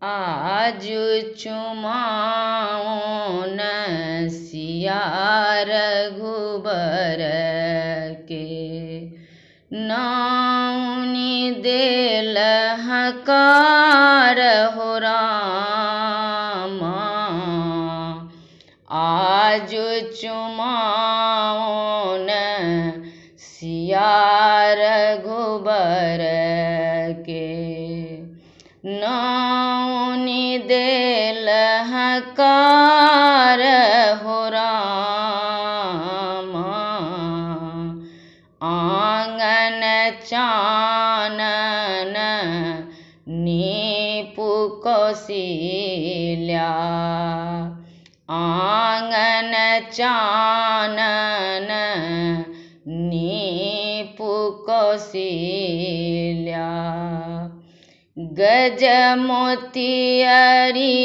आज चुमाओन सिया रघुबर के नाउनि देल हकार हो रामा। आज चुमाओन सिया रघुबर के नाउनि देल हकार हो रामा। आंगन चानन नीपु कौशिल्या। आंगन चानन नीपु कौशिल्या। गज मोतियरी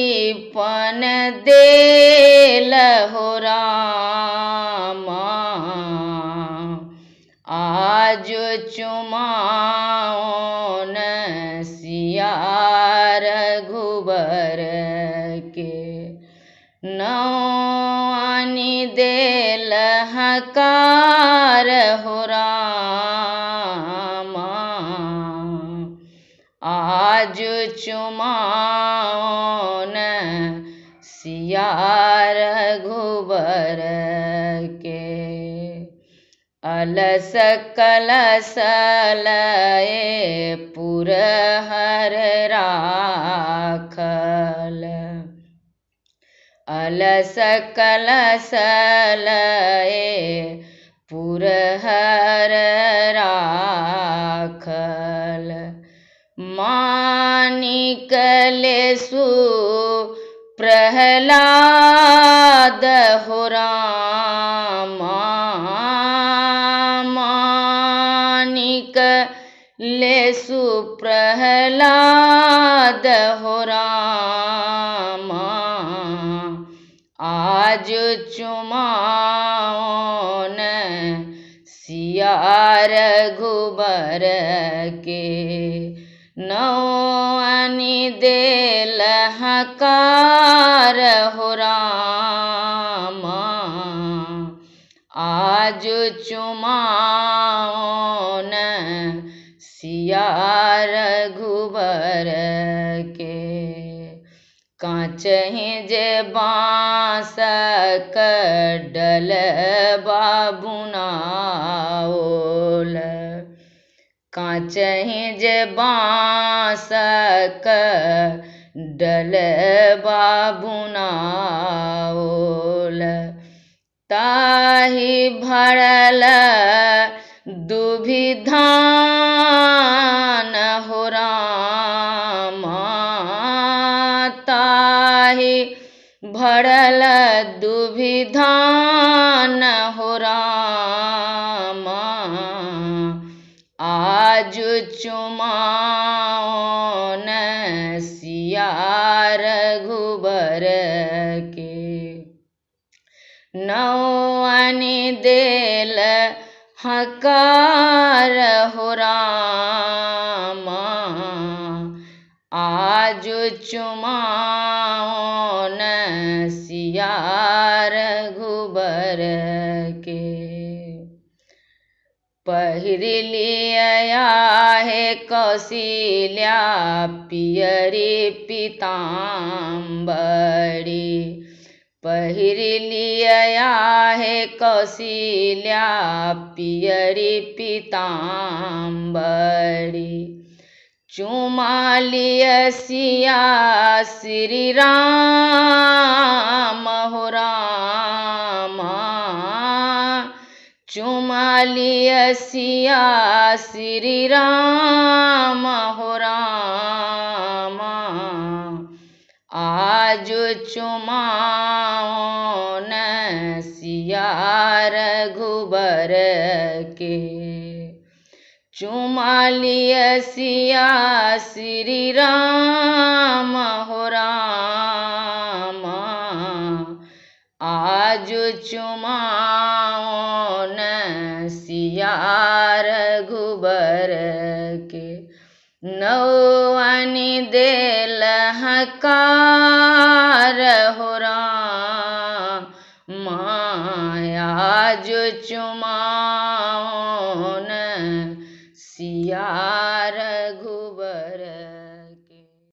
पन देल हो रामा। आज चुमाओन सिया रघुबर के नाउनि देल हकार हो रामा। आज चुमाओन सिया रघुबर के अलस कलस लय पुरहर राखल। अलस कलस लय पुरहर राखल। मानिक लेसु प्रहलाद हो रामा। मानिक लेसु प्रहलाद हो रामा। आज चुमाओन सिया रघुबर के नाउनि देल हकार हो रामा। आज चुमाओन सिया रघुबर के काचहि जे बाँसक डलबा बुनाओल। काचहि जे बाँसक डलबा बुनाओल। ताहि भरल दुभिधान हो रामा। ताहि भरल दुभिधान हो रामा। आज चुमाओन सिया रघुबर के नाउनि देल हकार हो रामा। आज चुमाओन सिया रघुबर के पहिरलिया है कौशिल्या पियरी पीताम्बरी। पहिरलिया है कौशिल्या पियरी पीताम्बरी। चुमा लिय सिया श्री राम हो रामा। चुमा लिय सिया श्री राम हो रामा। आज चुमाओन सिया रघुबर के चुमा लिय सिया श्री राम हो रामा। आज चुमाओन सिया रघुबर के न पवन देल हकार हो राम आज चुमाओन सिया